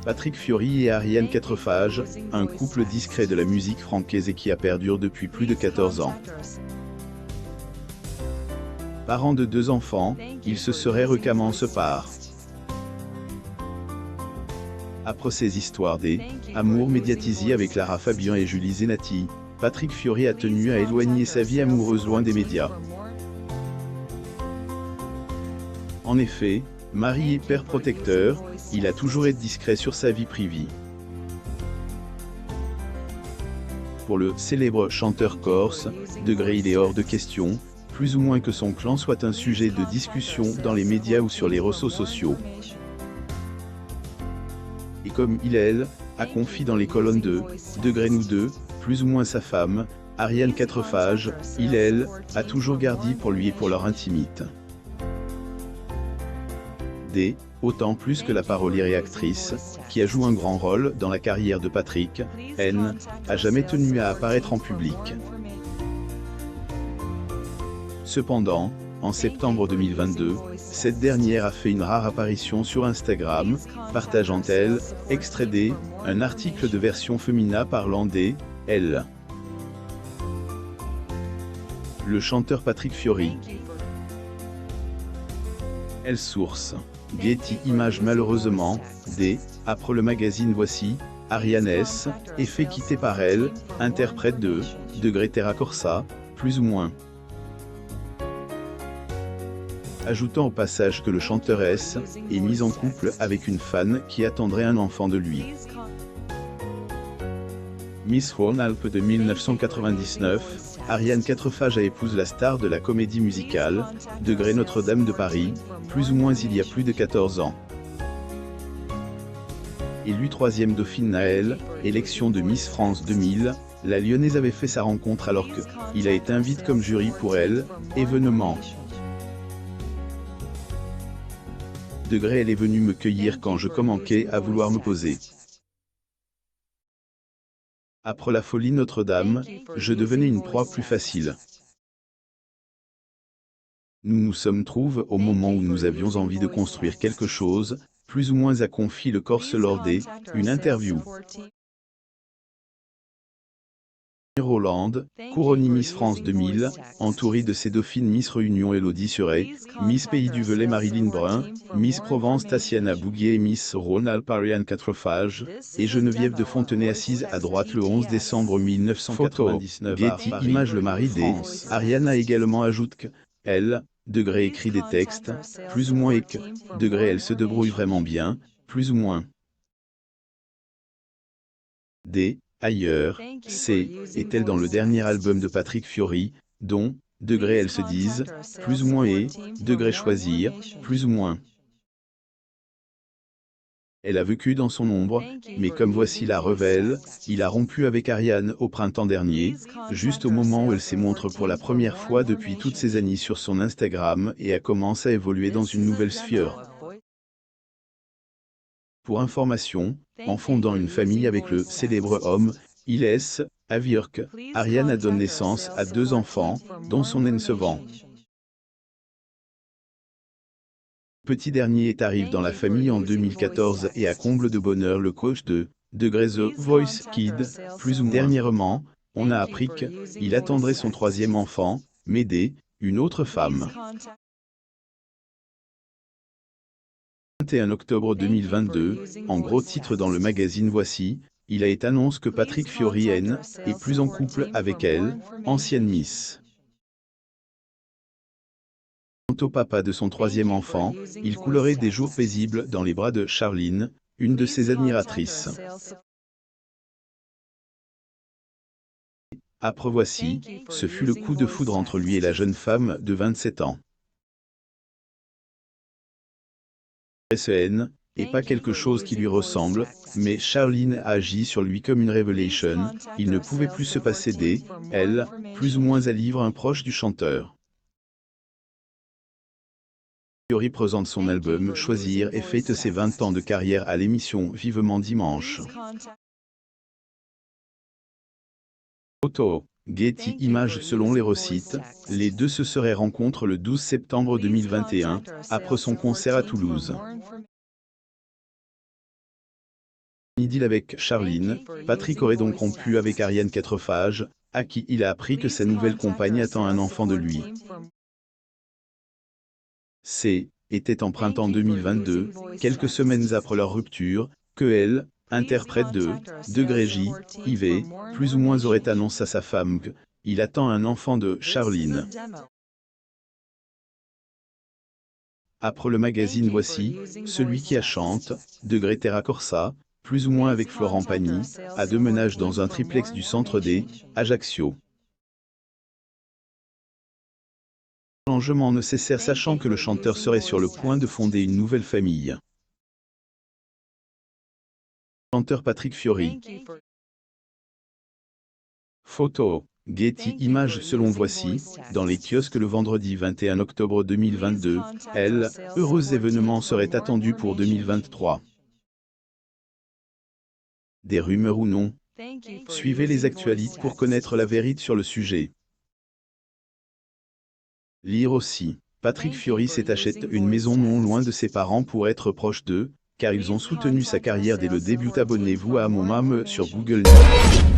Patrick Fiori et Ariane Quatrefages, un couple discret de la musique francaise et qui a perduré depuis plus de 14 ans. Parents de 2 enfants, ils se seraient recamant ce part. Après ces histoires amours médiatisés avec Lara Fabian et Julie Zenati, Patrick Fiori a tenu à éloigner sa vie amoureuse loin des médias. En effet, mari et père protecteur, il a toujours été discret sur sa vie privée. Pour le célèbre chanteur corse, Degré, il est hors de question, plus ou moins que son clan soit un sujet de discussion dans les médias ou sur les réseaux sociaux. Et comme elle a confié dans les colonnes de Degré nous deux, plus ou moins sa femme, Ariane Quatrefages, elle a toujours gardé pour lui et pour leur intimité. Autant plus que la parolière et actrice, qui a joué un grand rôle dans la carrière de Patrick, a jamais tenu à apparaître en public. Cependant, en septembre 2022, cette dernière a fait une rare apparition sur Instagram, partageant extrait un article de version féminin parlant elle. Le chanteur Patrick Fiori. Source. Getty Images. Malheureusement, après le magazine Voici, Ariane est fait quitter par elle, interprète de Degré Terra Corsa, plus ou moins. Ajoutant au passage que le chanteur est mis en couple avec une fan qui attendrait un enfant de lui. Miss Rhône-Alpes de 1999, Ariane Quatrefages a épousé la star de la comédie musicale, Degré Notre-Dame de Paris, plus ou moins il y a plus de 14 ans. Élue 3e dauphine Naël, élection de Miss France 2000, la Lyonnaise avait fait sa rencontre alors que il a été invité comme jury pour événement. Degré, elle est venue me cueillir quand je commençais à vouloir me poser. Après la folie Notre-Dame, je devenais une proie plus facile. Nous nous sommes trouvés au moment où nous avions envie de construire quelque chose, plus ou moins, a confié le Corse lors une interview. Hollande, couronnée Miss France 2000, entourée de ses dauphines Miss Réunion Élodie Suret, Miss Pays du Velay Marilyn Brun, Miss Provence Tatiana Bouguier et Miss Rhône-Alpes Ariane Quatrefages, et Geneviève de Fontenay assise à droite le 11 décembre 1999. Getty Images. Le mari Ariane a également ajouté que Degré écrit des textes, plus ou moins, et que Degré elle se débrouille vraiment bien, plus ou moins. Ailleurs, est-elle dans le dernier album de Patrick Fiori, dont Degré elles se disent, plus ou moins, et Degré choisir, plus ou moins. Elle a vécu dans son ombre, mais comme Voici la révèle, il a rompu avec Ariane au printemps dernier, juste au moment où elle s'est montrée pour la première fois depuis toutes ces années sur son Instagram et a commencé à évoluer dans une nouvelle sphère. Pour information, en fondant une famille avec le célèbre homme, à Virk, Ariane a donné naissance à 2 enfants, dont son aîné. Petit dernier arrive dans la famille en 2014 et à comble de bonheur le coach de Degré The Voice Kid, plus ou moins. Dernièrement, on a appris qu'il attendrait son 3e enfant, Médée, une autre femme. 21 octobre 2022, en gros titre dans le magazine Voici, il a été annoncé que Patrick Fiori est plus en couple avec elle, ancienne Miss. Quant au papa de son 3e enfant, il coulerait des jours paisibles dans les bras de Charline, une de ses admiratrices. Après Voici, ce fut le coup de foudre entre lui et la jeune femme de 27 ans. Ce n'est pas quelque chose qui lui ressemble, mais Charline a agi sur lui comme une révélation, il ne pouvait plus se passer plus ou moins à livre un proche du chanteur. Fiori présente son album Choisir et fête ses 20 ans de carrière à l'émission Vivement Dimanche. Photo. Getty Images. Selon les recettes, les deux se seraient rencontrés le 12 septembre 2021, après son concert à Toulouse. Idylle avec Charline, Patrick aurait donc rompu avec Ariane Quatrefages, à qui il a appris que sa nouvelle compagne attend un enfant de lui. Était en printemps 2022, quelques semaines après leur rupture, que elle, interprète de Degré J, IV, plus ou moins aurait annoncé à sa femme que il attend un enfant de Charline. Après le magazine Voici, celui qui a chante, Degré Terra Corsa, plus ou moins avec Florent Pagny, à déménage dans un triplex du centre d Ajaccio. Changement nécessaire sachant que le chanteur serait sur le point de fonder une nouvelle famille. Chanteur Patrick Fiori. Photo. Getty Images selon Voici, dans les kiosques le vendredi 21 octobre 2022, heureux événement serait attendu pour 2023. Des rumeurs ou non? Suivez les actualités pour connaître la vérité sur le sujet. Lire aussi. Patrick Fiori s'est acheté une maison non loin de ses parents pour être proche d'eux, car ils ont soutenu sa carrière dès le début. Abonnez-vous à mon mam sur Google News.